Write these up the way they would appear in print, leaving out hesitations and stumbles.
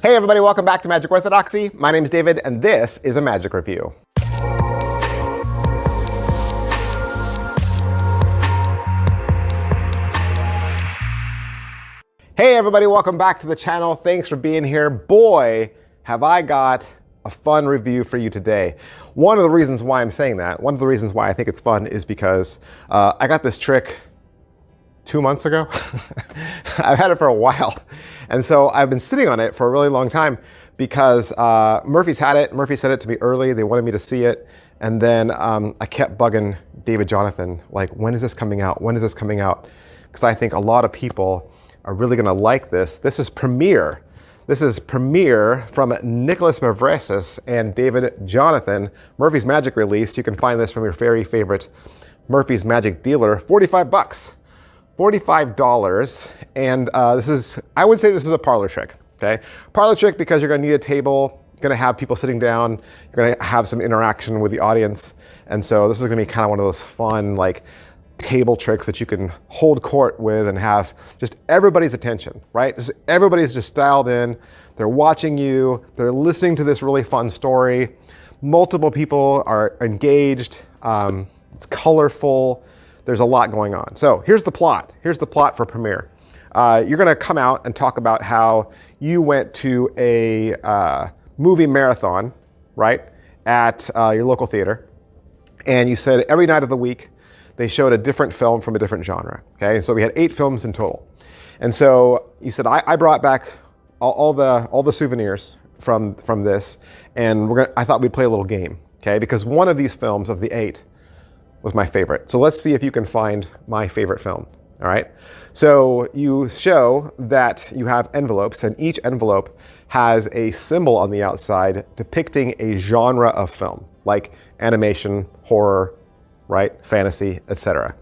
Hey everybody, welcome back to Magic Orthodoxy. My name is David and this is a magic review. Hey everybody, welcome back to the channel. Thanks for being here. Boy, have I got a fun review for you today. One of the reasons why I'm saying that, one of the reasons why I think it's fun is because I got this trick 2 months ago. I've had it for a while. And so I've been sitting on it for a really long time because Murphy's had it. Murphy sent it to me early. They wanted me to see it. And then I kept bugging David Jonathan, like, when is this coming out? When is this coming out? Because I think a lot of people are really gonna like this. This is Premiere. This is Premiere from Nikolas Mavresis and David Jonathan, Murphy's Magic release. You can find this from your very favorite Murphy's Magic dealer, 45 bucks. $45, and this is, I would say this is a parlor trick, okay? Parlor trick because you're gonna need a table, you're gonna have people sitting down, you're gonna have some interaction with the audience, and so this is gonna be kind of one of those fun, like, table tricks that you can hold court with and have just everybody's attention, right? Just everybody's just dialed in, they're watching you, they're listening to this really fun story, multiple people are engaged, it's colorful, there's a lot going on. So here's the plot. Here's the plot for Premiere. You're gonna come out and talk about how you went to a movie marathon, right, at your local theater. And you said every night of the week, they showed a different film from a different genre, okay? And so we had 8 films in total. And so you said, I brought back all the souvenirs from this, and I thought we'd play a little game, okay? Because one of these films of the 8 was my favorite. So let's see if you can find my favorite film, all right? So you show that you have envelopes, and each envelope has a symbol on the outside depicting a genre of film, like animation, horror, right, fantasy, etc.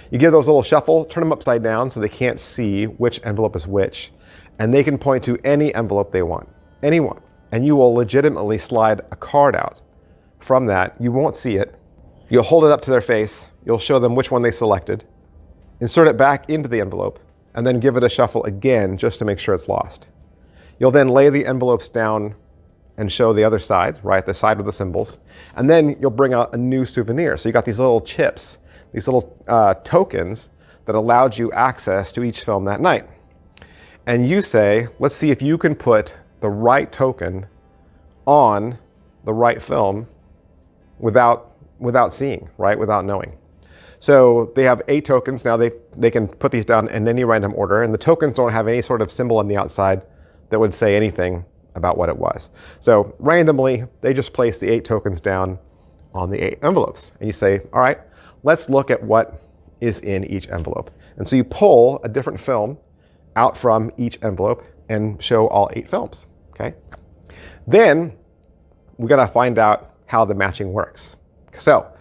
You give those a little shuffle, turn them upside down so they can't see which envelope is which, and they can point to any envelope they want, any one, and you will legitimately slide a card out from that. You won't see it. You'll hold it up to their face, you'll show them which one they selected, insert it back into the envelope, and then give it a shuffle again just to make sure it's lost. You'll then lay the envelopes down and show the other side, right, the side with the symbols, and then you'll bring out a new souvenir. So you got these little chips, these little tokens that allowed you access to each film that night. And you say, let's see if you can put the right token on the right film without seeing, right, without knowing. So they have 8 tokens. Now they can put these down in any random order, and the tokens don't have any sort of symbol on the outside that would say anything about what it was. So randomly, they just place the 8 tokens down on the 8 envelopes. And you say, all right, let's look at what is in each envelope. And so you pull a different film out from each envelope and show all 8 films, okay? Then we gotta find out how the matching works. So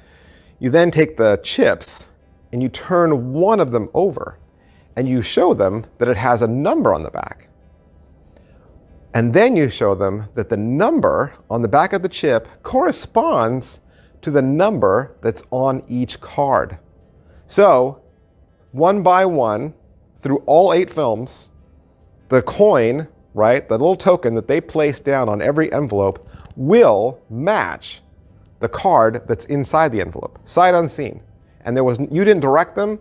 you then take the chips and you turn one of them over and you show them that it has a number on the back. And then you show them that the number on the back of the chip corresponds to the number that's on each card. So one by one, through all 8 films, the coin, right, the little token that they place down on every envelope will match the card that's inside the envelope, sight unseen. And you didn't direct them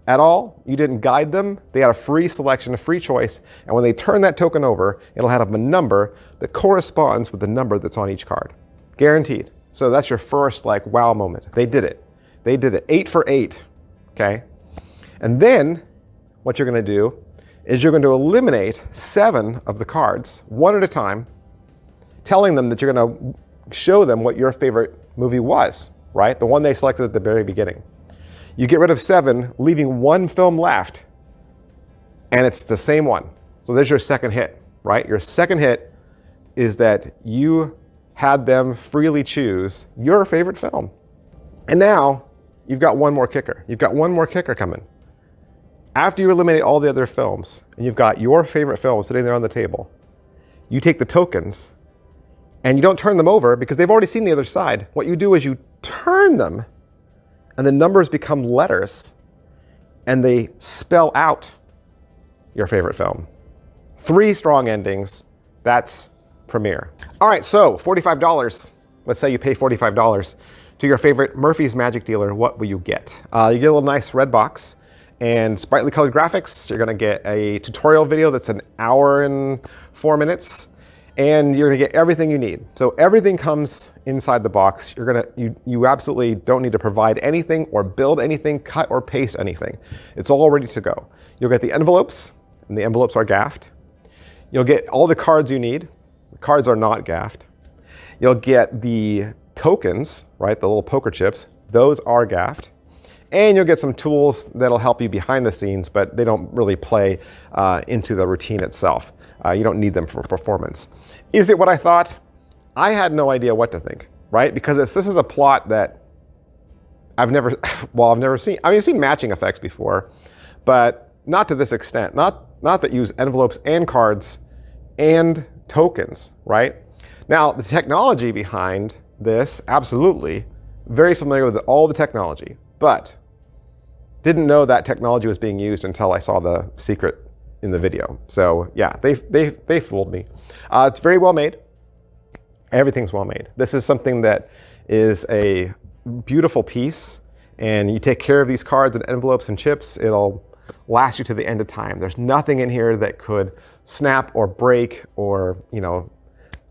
at all, you didn't guide them, they had a free selection, a free choice, and when they turn that token over, it'll have a number that corresponds with the number that's on each card. Guaranteed. So that's your first, like, wow moment. They did it. They did it. 8 for 8, okay? And then what you're gonna do is you're going to eliminate 7 of the cards, one at a time, telling them that you're gonna show them what your favorite movie was, right? The one they selected at the very beginning. You get rid of 7, leaving 1 film left, and it's the same one. So there's your second hit, right? Your second hit is that you had them freely choose your favorite film. And now you've got one more kicker. You've got one more kicker coming. After you eliminate all the other films, and you've got your favorite film sitting there on the table, you take the tokens, and you don't turn them over because they've already seen the other side. What you do is you turn them, and the numbers become letters, and they spell out your favorite film. 3 strong endings, That's Premiere. All right, so $45. Let's say you pay $45 to your favorite Murphy's Magic dealer. What will you get? You get a little nice red box and brightly colored graphics. You're gonna get a tutorial video that's an hour and 4 minutes, and you're gonna get everything you need. So everything comes inside the box. You absolutely don't need to provide anything or build anything, cut or paste anything. It's all ready to go. You'll get the envelopes, and the envelopes are gaffed. You'll get all the cards you need. The cards are not gaffed. You'll get the tokens, right, the little poker chips. Those are gaffed. And you'll get some tools that'll help you behind the scenes, but they don't really play into the routine itself. You don't need them for performance. Is it what I thought? I had no idea what to think, right? Because this is a plot that I've never seen. I mean, I've seen matching effects before, but not to this extent. Not that use envelopes and cards and tokens, right? Now, the technology behind this, absolutely, very familiar with all the technology, but didn't know that technology was being used until I saw the secret in the video. So yeah, they fooled me. It's very well made. Everything's well made. This is something that is a beautiful piece, and you take care of these cards and envelopes and chips, it'll last you to the end of time. There's nothing in here that could snap or break or, you know,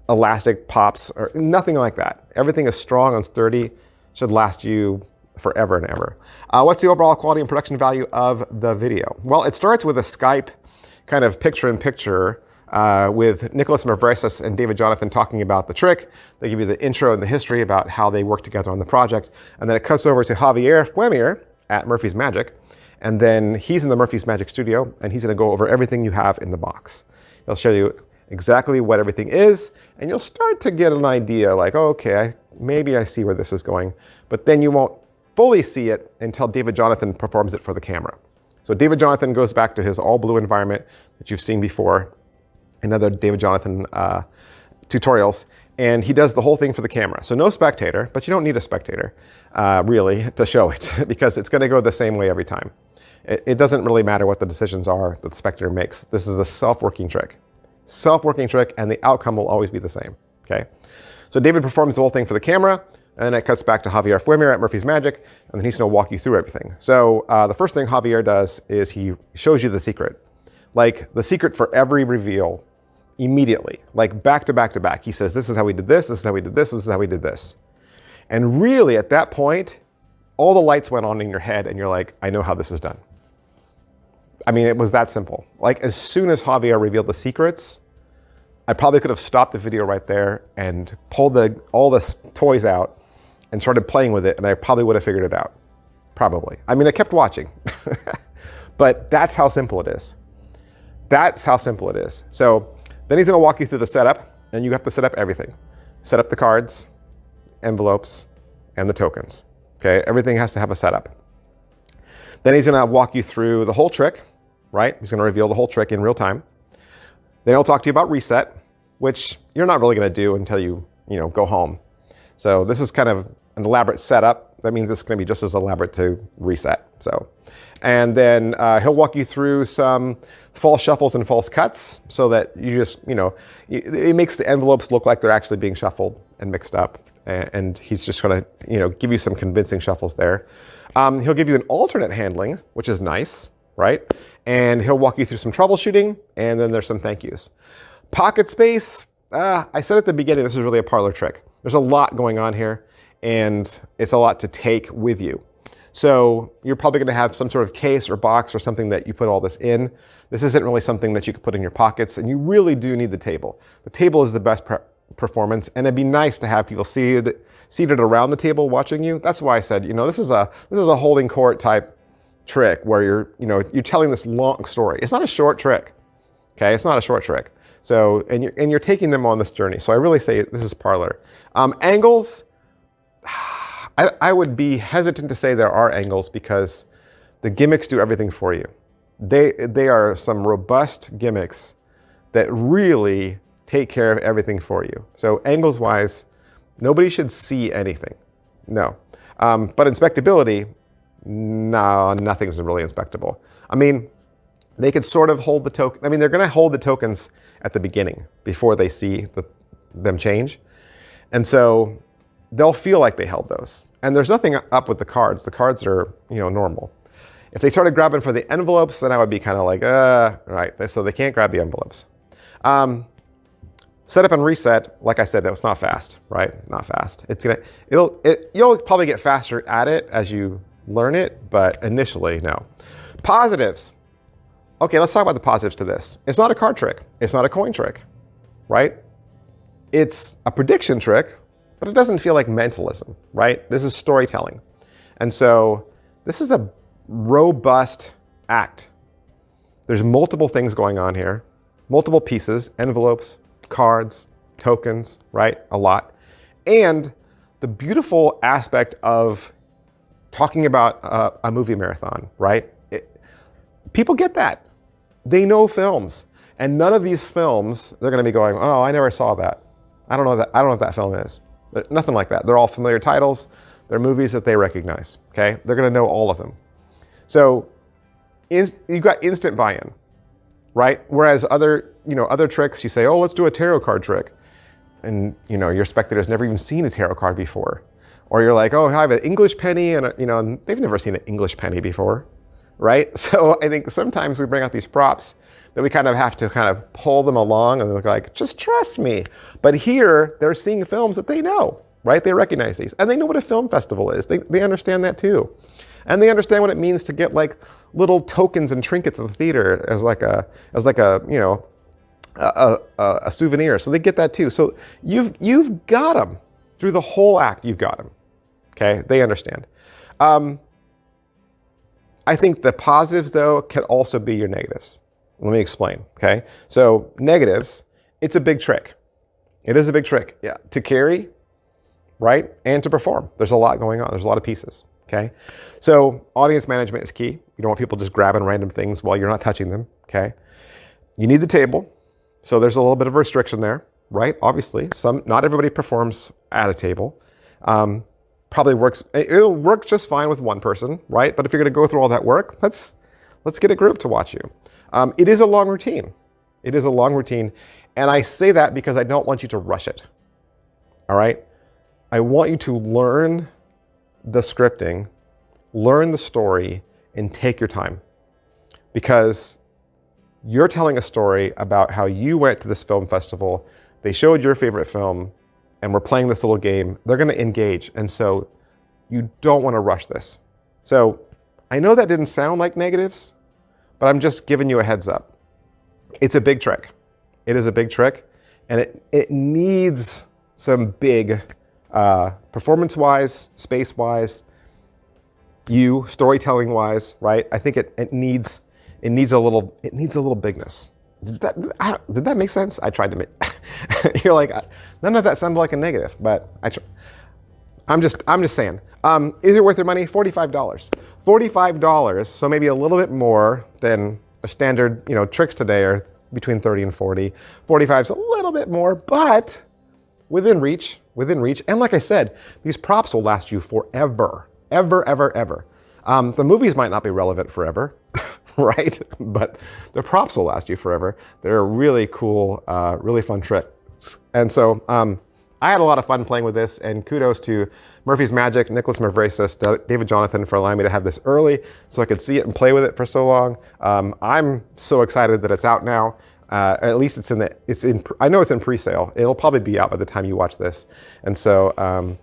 elastic pops or nothing like that. Everything is strong and sturdy, should last you forever and ever. What's the overall quality and production value of the video? Well, it starts with a Skype kind of picture-in-picture with Nikolas Mavresis and David Jonathan talking about the trick. They give you the intro and the history about how they work together on the project. And then it cuts over to Javier Fuemier at Murphy's Magic. And then he's in the Murphy's Magic studio, and he's going to go over everything you have in the box. He'll show you exactly what everything is, and you'll start to get an idea like, oh, okay, maybe I see where this is going. But then you won't fully see it until David Jonathan performs it for the camera. So David Jonathan goes back to his all blue environment that you've seen before in other David Jonathan tutorials, and he does the whole thing for the camera. So no spectator, but you don't need a spectator really to show it because it's going to go the same way every time. It doesn't really matter what the decisions are that the spectator makes. This is a self-working trick. Self-working trick, and the outcome will always be the same, okay? So David performs the whole thing for the camera, and then it cuts back to Javier Fuemier at Murphy's Magic, and then he's going to walk you through everything. So the first thing Javier does is he shows you the secret. Like the secret for every reveal immediately, like back to back to back. He says, this is how we did this, this is how we did this, this is how we did this. And really at that point, all the lights went on in your head and you're like, I know how this is done. I mean, it was that simple. Like as soon as Javier revealed the secrets, I probably could have stopped the video right there and pulled all the toys out and started playing with it, and I probably would have figured it out. Probably. I mean, I kept watching. But that's how simple it is. That's how simple it is. So then he's going to walk you through the setup, and you have to set up everything. Set up the cards, envelopes, and the tokens. Okay, everything has to have a setup. Then he's going to walk you through the whole trick, right? He's going to reveal the whole trick in real time. Then he'll talk to you about reset, which you're not really going to do until you go home. So this is kind of an elaborate setup. That means it's going to be just as elaborate to reset. So, and then he'll walk you through some false shuffles and false cuts so that you just, it makes the envelopes look like they're actually being shuffled and mixed up. And he's just going to, give you some convincing shuffles there. He'll give you an alternate handling, which is nice, right? And he'll walk you through some troubleshooting, and then there's some thank yous. Pocket space, I said at the beginning, this is really a parlor trick. There's a lot going on here, and it's a lot to take with you. So you're probably going to have some sort of case or box or something that you put all this in. This isn't really something that you could put in your pockets, and you really do need the table. The table is the best performance, and it'd be nice to have people seated around the table watching you. That's why I said, this is a holding court type trick where you're telling this long story. It's not a short trick. Okay, it's not a short trick. So, and you're taking them on this journey. So I really say this is parlor. Angles, I would be hesitant to say there are angles because the gimmicks do everything for you. They are some robust gimmicks that really take care of everything for you. So angles wise, nobody should see anything. No. But inspectability, no, nothing's really inspectable. I mean, they could sort of hold the token. I mean, they're going to hold the tokens at the beginning before they see them change. And so they'll feel like they held those. And there's nothing up with the cards. The cards are, normal. If they started grabbing for the envelopes, then I would be kind of like, right. So they can't grab the envelopes. Setup and reset, like I said, that was not fast, right? Not fast. You'll probably get faster at it as you learn it, but initially, no. Positives. Okay, let's talk about the positives to this. It's not a card trick. It's not a coin trick, right? It's a prediction trick, but it doesn't feel like mentalism, right? This is storytelling. And so this is a robust act. There's multiple things going on here, multiple pieces, envelopes, cards, tokens, right? A lot. And the beautiful aspect of talking about a movie marathon, right? People get that. They know films. And none of these films, they're going to be going, oh, I never saw that. I don't know what that film is. Nothing like that. They're all familiar titles. They're movies that they recognize, okay? They're going to know all of them. So you've got instant buy-in, right? Whereas other tricks, you say, oh, let's do a tarot card trick. And, your spectator's never even seen a tarot card before. Or you're like, oh, I have an English penny, and, and they've never seen an English penny before, right? So I think sometimes we bring out these props that we kind of have to pull them along and they're like, just trust me. But here, they're seeing films that they know, right? They recognize these. And they know what a film festival is. They understand that too. And they understand what it means to get like little tokens and trinkets at the theater as like a souvenir. So they get that too. So you've got them through the whole act. You've got them. Okay, they understand. I think the positives though can also be your negatives. Let me explain. Okay, so negatives. It's a big trick. It is a big trick. Yeah, to carry, right, and to perform. There's a lot going on. There's a lot of pieces. Okay, so audience management is key. You don't want people just grabbing random things while you're not touching them. Okay, you need the table. So there's a little bit of a restriction there, right? Obviously, not everybody performs at a table. Probably works. It'll work just fine with one person, right? But if you're going to go through all that work, let's get a group to watch you. It is a long routine. It is a long routine, and I say that because I don't want you to rush it. All right, I want you to learn the scripting, learn the story, and take your time, because you're telling a story about how you went to this film festival, they showed your favorite film, and we're playing this little game. They're going to engage, and so you don't want to rush this. So I know that didn't sound like negatives, but I'm just giving you a heads up. It's a big trick. It is a big trick, and it needs some big performance-wise, space-wise, storytelling-wise, right? I think it needs a little bigness. Did that make sense? I tried to make. You're like, none of that sounded like a negative, but I'm just saying. Is it worth your money? $45. $45. So maybe a little bit more than a standard. Tricks today are between 30 and 40. 45 is a little bit more, but within reach. And like I said, these props will last you forever, ever. The movies might not be relevant forever. Right? But the props will last you forever. They're a really cool, really fun trick. And so I had a lot of fun playing with this, and kudos to Murphy's Magic, Nikolas Mavresis, David Jonathan for allowing me to have this early so I could see it and play with it for so long. I'm so excited that it's out now. At least I know it's in pre-sale. It'll probably be out by the time you watch this. And so,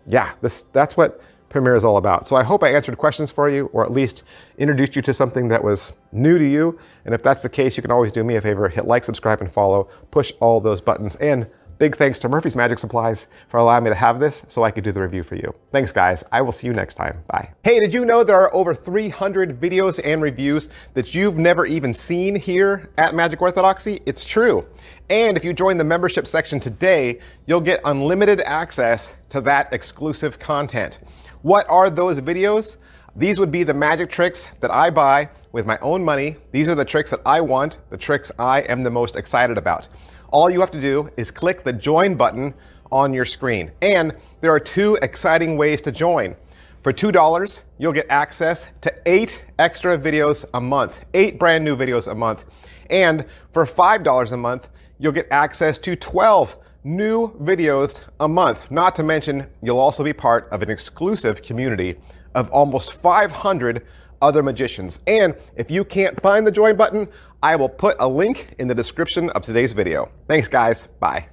that's what Premiere is all about. So I hope I answered questions for you, or at least introduced you to something that was new to you. And if that's the case, you can always do me a favor, hit like, subscribe, and follow, push all those buttons. And big thanks to Murphy's Magic Supplies for allowing me to have this so I could do the review for you. Thanks, guys. I will see you next time. Bye. Hey, did you know there are over 300 videos and reviews that you've never even seen here at Magic Orthodoxy? It's true. And if you join the membership section today, you'll get unlimited access to that exclusive content. What are those videos? These would be the magic tricks that I buy with my own money. These are the tricks that I want, the tricks I am the most excited about. All you have to do is click the join button on your screen. And there are 2 exciting ways to join. For $2, you'll get access to 8 extra videos a month, 8 brand new videos a month. And for $5 a month, you'll get access to 12 new videos a month. Not to mention, you'll also be part of an exclusive community of almost 500 other magicians. And if you can't find the join button, I will put a link in the description of today's video. Thanks, guys. Bye.